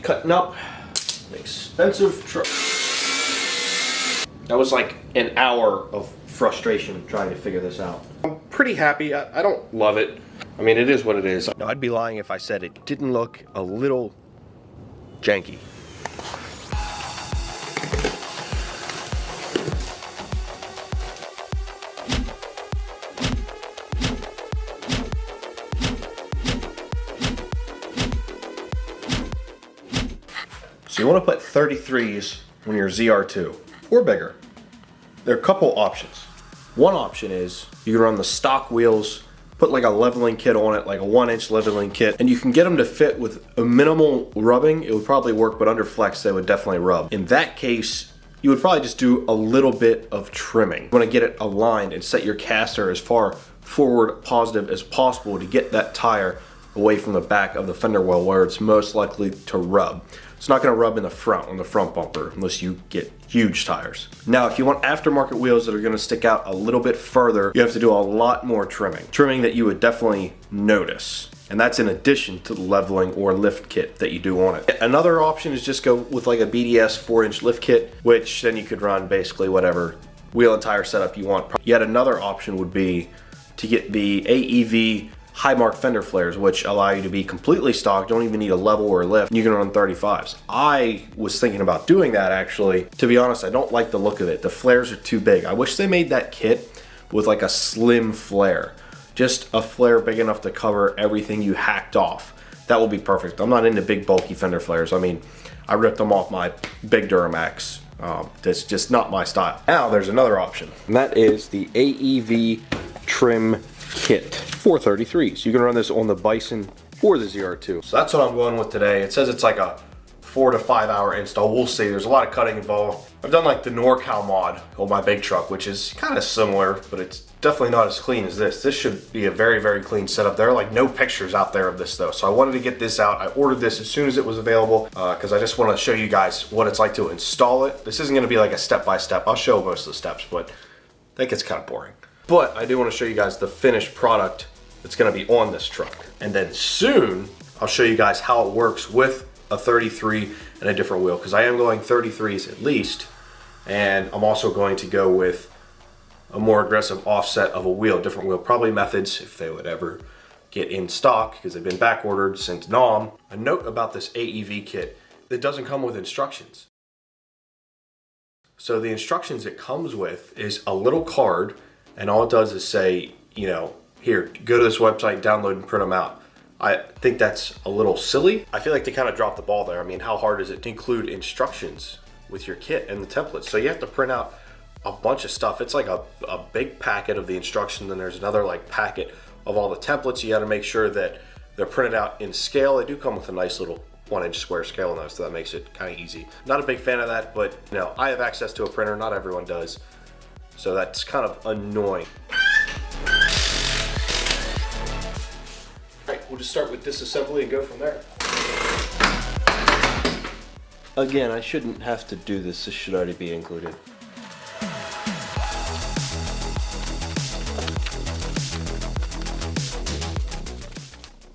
cutting up an expensive truck. That was like an hour of frustration trying to figure this out. I'm pretty happy. I don't love it. I mean, it is what it is. Now, I'd be lying if I said it didn't look a little janky. So you want to put 33s on your ZR2 or bigger. There are a couple options. One option is you can run the stock wheels, put like a leveling kit on it, like a 1-inch leveling kit, and you can get them to fit with a minimal rubbing. It would probably work, but under flex they would definitely rub. In that case, you would probably just do a little bit of trimming. You want to get it aligned and set your caster as far forward positive as possible to get that tire away from the back of the fender well where it's most likely to rub. It's not going to rub in the front on the front bumper unless you get huge tires. Now, if you want aftermarket wheels that are going to stick out a little bit further, you have to do a lot more trimming. Trimming that you would definitely notice. And that's in addition to the leveling or lift kit that you do on it. Another option is just go with like a BDS 4-inch lift kit, which then you could run basically whatever wheel and tire setup you want. Yet another option would be to get the AEV high mark fender flares, which allow you to be completely stock, don't even need a level or a lift. You can run 35s. I was thinking about doing that actually. To be honest, I don't like the look of it. The flares are too big. I wish they made that kit with like a slim flare. Just a flare big enough to cover everything you hacked off. That will be perfect. I'm not into big bulky fender flares. I mean, I ripped them off my big Duramax. That's just not my style. Now there's another option, and that is the AEV trim kit for 33s. You can run this on the Bison or the ZR2. So that's what I'm going with today. It says it's like a 4 to 5 hour install. We'll see. There's a lot of cutting involved. I've done like the NorCal mod on my big truck, which is kind of similar, but it's definitely not as clean as this. This should be a very, very clean setup. There are like no pictures out there of this though. So I wanted to get this out. I ordered this as soon as it was available because I just want to show you guys what it's like to install it. This isn't going to be like a step-by-step. I'll show most of the steps, but that gets kind of boring. But I do want to show you guys the finished product that's going to be on this truck. And then soon, I'll show you guys how it works with a 33 and a different wheel, because I am going 33s at least, and I'm also going to go with a more aggressive offset of a wheel, different wheel, probably Methods if they would ever get in stock, because they've been back ordered since NOM. A note about this AEV kit, it doesn't come with instructions. So the instructions it comes with is a little card, and all it does is say, you know, here, go to this website, download and print them out. I think that's a little silly. I feel like they kind of dropped the ball there. I mean, how hard is it to include instructions with your kit and the templates? So you have to print out a bunch of stuff. It's like a big packet of the instructions, then there's another like packet of all the templates. You got to make sure that they're printed out in scale. They do come with a nice little 1-inch square scale on those, so that makes it kind of easy. Not a big fan of that, but you know, I have access to a printer. Not everyone does. So that's kind of annoying. All right, we'll just start with disassembly and go from there. Again, I shouldn't have to do this. This should already be included.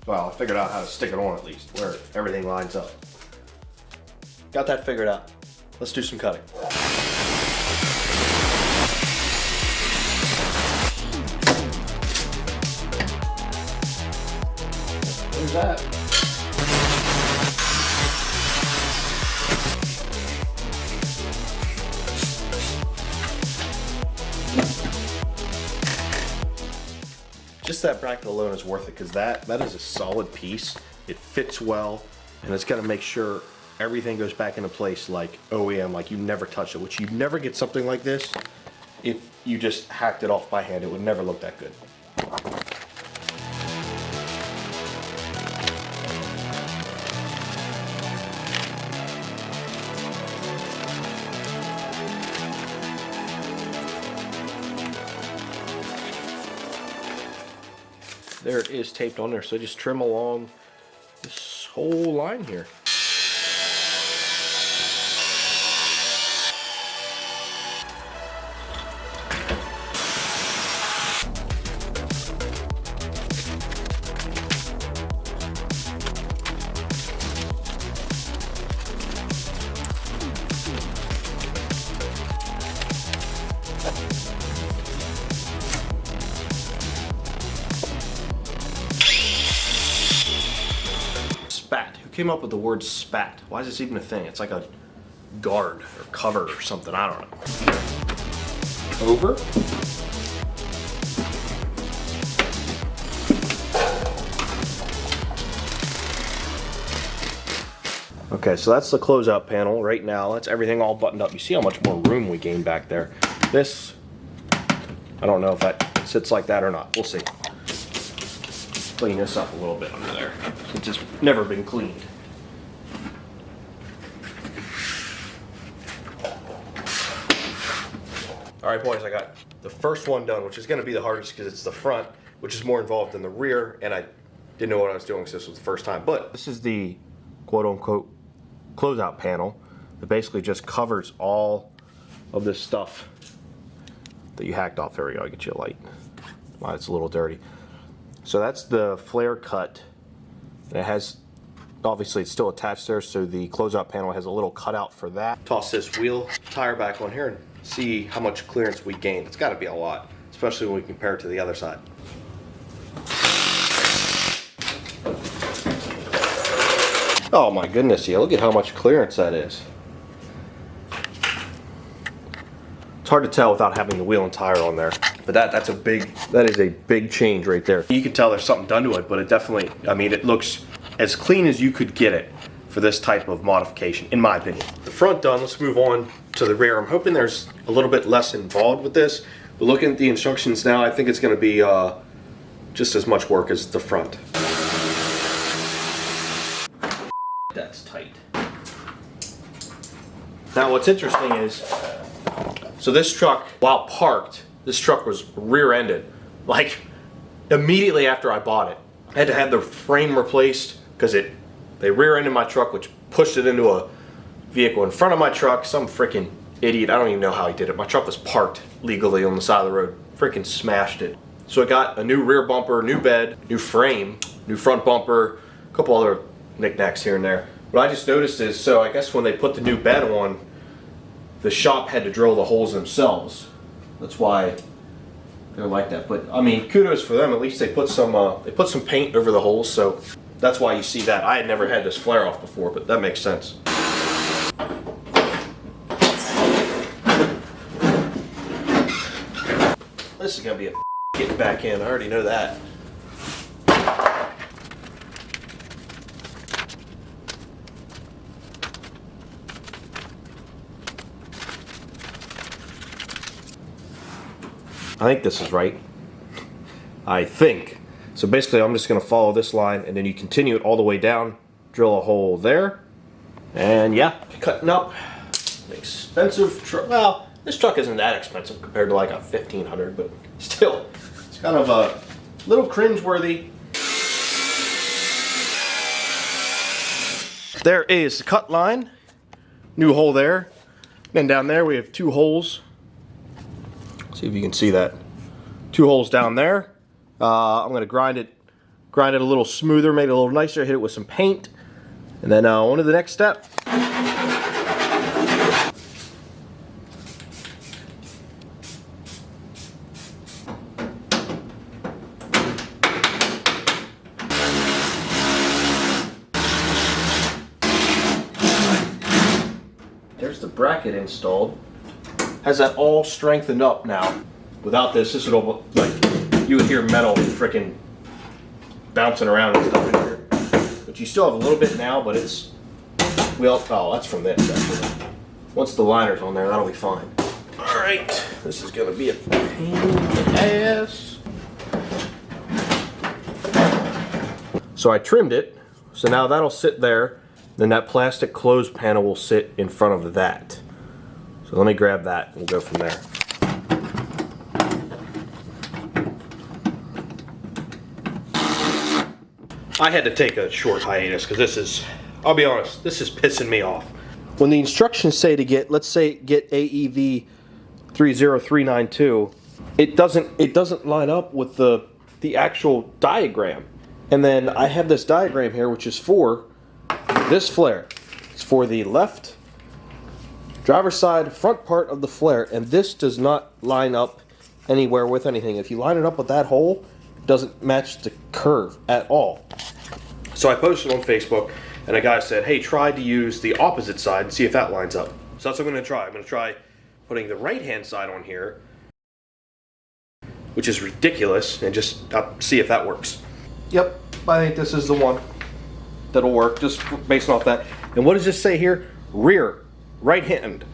Well, I figured out how to stick it on at least, where everything lines up. Got that figured out. Let's do some cutting. There's that. Just that bracket alone is worth it, because that is a solid piece. It fits well, and it's got to make sure everything goes back into place like OEM, like you never touch it, which you never get something like this if you just hacked it off by hand. It would never look that good. There it is taped on there, so just trim along this whole line here. came up with the word spat? Why is this even a thing? It's like a guard or cover or something, I don't know. Over. Okay, so that's the closeout panel right now. That's everything all buttoned up. You see how much more room we gained back there. This, I don't know if that sits like that or not. We'll see. Clean this up a little bit under there. It's just never been cleaned. All right, boys, I got the first one done, which is gonna be the hardest because it's the front, which is more involved than the rear, and I didn't know what I was doing because this was the first time. But this is the quote-unquote closeout panel that basically just covers all of this stuff that you hacked off. There we go, I get you a light. Wow, it's a little dirty. So that's the flare cut. And it has, obviously it's still attached there, so the closeout panel has a little cutout for that. Toss this wheel tire back on here and see how much clearance we gained. It's gotta be a lot, especially when we compare it to the other side. Oh my goodness, yeah, look at how much clearance that is. It's hard to tell without having the wheel and tire on there. But that is a big change right there. You can tell there's something done to it, but it definitely, I mean, it looks as clean as you could get it for this type of modification, in my opinion. The front done, let's move on to the rear. I'm hoping there's a little bit less involved with this, but looking at the instructions now, I think it's gonna be just as much work as the front. That's tight. Now what's interesting is, so this truck, while parked, this truck was rear-ended. Like, immediately after I bought it. I had to have the frame replaced because they rear-ended my truck, which pushed it into a vehicle in front of my truck. Some freaking idiot, I don't even know how he did it. My truck was parked legally on the side of the road. Freaking smashed it. So I got a new rear bumper, new bed, new frame, new front bumper, a couple other knickknacks here and there. What I just noticed is, so I guess when they put the new bed on, the shop had to drill the holes themselves. That's why they're like that. But I mean, kudos for them. At least they put some paint over the holes, so that's why you see that. I had never had this flare off before, but that makes sense. This is gonna be a getting back in. I already know that. I think this is right. I think. So basically I'm just gonna follow this line and then you continue it all the way down, drill a hole there, and yeah, cutting up an expensive truck. Well, this truck isn't that expensive compared to like a 1500, but still, it's kind of a little cringe-worthy. There is the cut line, new hole there. Then down there we have two holes. See if you can see that. Two holes down there. I'm going to grind it a little smoother, make it a little nicer, hit it with some paint, and then on to the next step. There's the bracket installed. Has that all strengthened up now. Without this would all, like, you would hear metal freaking bouncing around and stuff in here. But you still have a little bit now, but it's, well, oh, that's from this actually. Once the liner's on there, that'll be fine. All right, this is gonna be a pain in the ass. So I trimmed it, so now that'll sit there. Then that plastic close panel will sit in front of that. So let me grab that and we'll go from there. I had to take a short hiatus because this is, I'll be honest, this is pissing me off. When the instructions say to get, let's say get AEV 30392, it doesn't line up with the actual diagram. And then I have this diagram here which is for this flare. It's for the left driver's side front part of the flare, and this does not line up anywhere with anything. If you line it up with that hole, it doesn't match the curve at all. So I posted on Facebook, and a guy said, hey, try to use the opposite side and see if that lines up. So that's what I'm going to try. I'm going to try putting the right-hand side on here, which is ridiculous, and just see if that works. Yep, I think this is the one that'll work, just based off that. And what does this say here? Rear, right hand.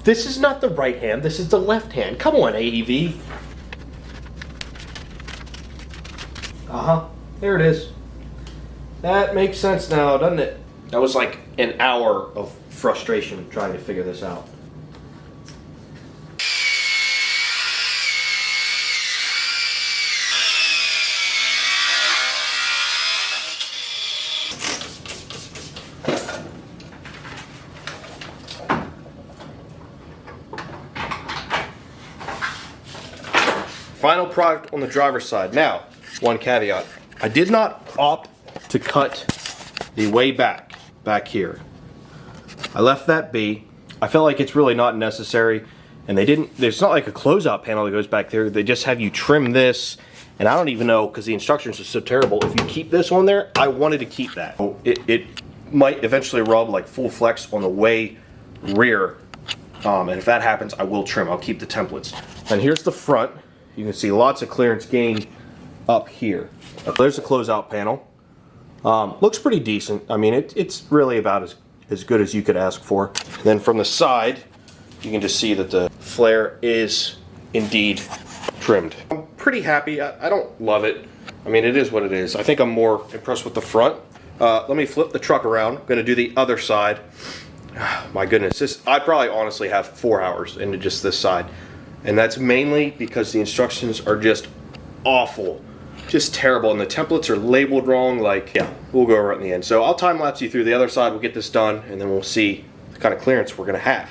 This is not the right hand, this is the left hand. Come on, AEV. There it is. That makes sense now, doesn't it? That was like an hour of frustration trying to figure this out. Final product on the driver's side. Now, one caveat. I did not opt to cut the way back here. I left that be. I felt like it's really not necessary, and there's not like a closeout panel that goes back there. They just have you trim this, and I don't even know, because the instructions are so terrible, if you keep this on there. I wanted to keep that. It might eventually rub like full flex on the way rear, and if that happens, I will trim. I'll keep the templates. And here's the front. You can see lots of clearance gain up here. There's a closeout panel. Looks pretty decent. I mean, it's really about as good as you could ask for. And then from the side, you can just see that the flare is indeed trimmed. I'm pretty happy. I don't love it. I mean, it is what it is. I think I'm more impressed with the front. Let me flip the truck around. I'm gonna do the other side. My goodness, I probably honestly have 4 hours into just this side. And that's mainly because the instructions are just awful, just terrible, and the templates are labeled wrong. Like, yeah, we'll go over it in the end. So I'll time lapse you through the other side. We'll get this done, and then we'll see the kind of clearance we're gonna have.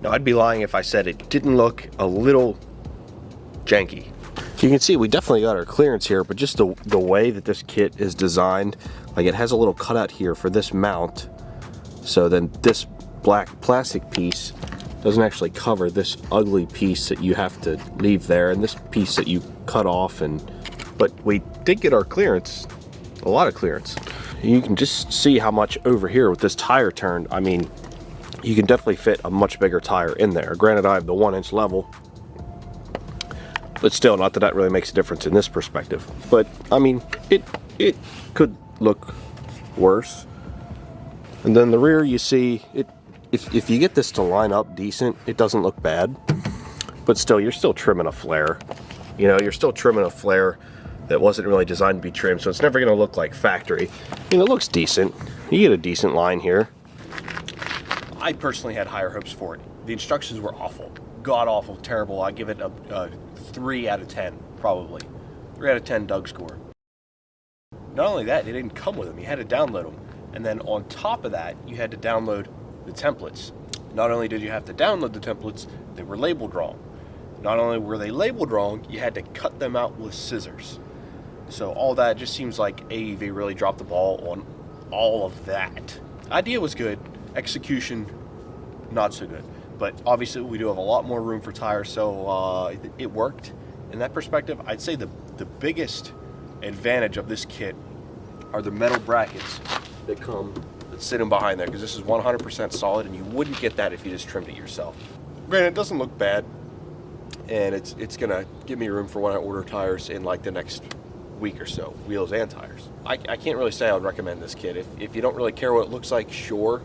Now, I'd be lying if I said it didn't look a little janky. You can see we definitely got our clearance here, but just the way that this kit is designed, like it has a little cutout here for this mount, so then this black plastic piece doesn't actually cover this ugly piece that you have to leave there, and this piece that you cut off. But we did get our clearance, a lot of clearance. You can just see how much over here with this tire turned. I mean, you can definitely fit a much bigger tire in there. Granted, I have the 1-inch level, but still, not that that really makes a difference in this perspective. But I mean, it could look worse. And then the rear, you see it. If you get this to line up decent, it doesn't look bad. But still, you're still trimming a flare. You know, you're still trimming a flare that wasn't really designed to be trimmed, so it's never going to look like factory. I mean, it looks decent. You get a decent line here. I personally had higher hopes for it. The instructions were awful. God awful, terrible. I give it a 3 out of 10, probably. 3 out of 10 Doug score. Not only that, it didn't come with them. You had to download them. And then on top of that, you had to download the templates. Not only did you have to download the templates, they were labeled wrong. Not only were they labeled wrong, you had to cut them out with scissors. So all that just seems like AEV really dropped the ball on all of that. Idea was good, execution not so good. But obviously we do have a lot more room for tires, so it worked. In that perspective, I'd say the biggest advantage of this kit are the metal brackets that sit in behind there, because this is 100% solid, and you wouldn't get that if you just trimmed it yourself. Granted, it doesn't look bad, and it's gonna give me room for when I order tires in like the next week or so, wheels and tires. I can't really say I would recommend this kit. If you don't really care what it looks like, sure.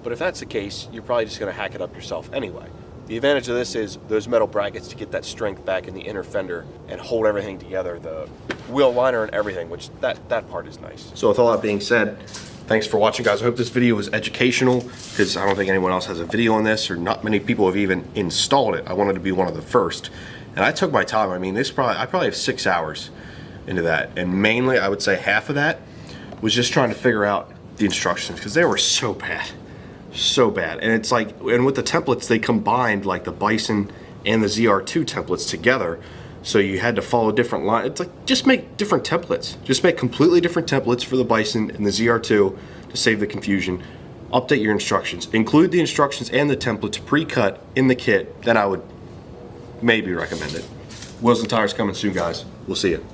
But if that's the case, you're probably just gonna hack it up yourself anyway. The advantage of this is those metal brackets to get that strength back in the inner fender and hold everything together, the wheel liner and everything, which that part is nice. So with all that being said, thanks for watching, guys. I hope this video was educational, because I don't think anyone else has a video on this, or not many people have even installed it. I wanted to be one of the first. And I took my time. I mean, I probably have 6 hours into that. And mainly, I would say half of that was just trying to figure out the instructions, because they were so bad. So bad. And it's like, and with the templates, they combined like the Bison and the ZR2 templates together, so you had to follow different lines. It's like, just make different templates. Just make completely different templates for the Bison and the ZR2 to save the confusion. Update your instructions. Include the instructions and the templates pre-cut in the kit. Then I would maybe recommend it. Wheels and tires coming soon, guys. We'll see you.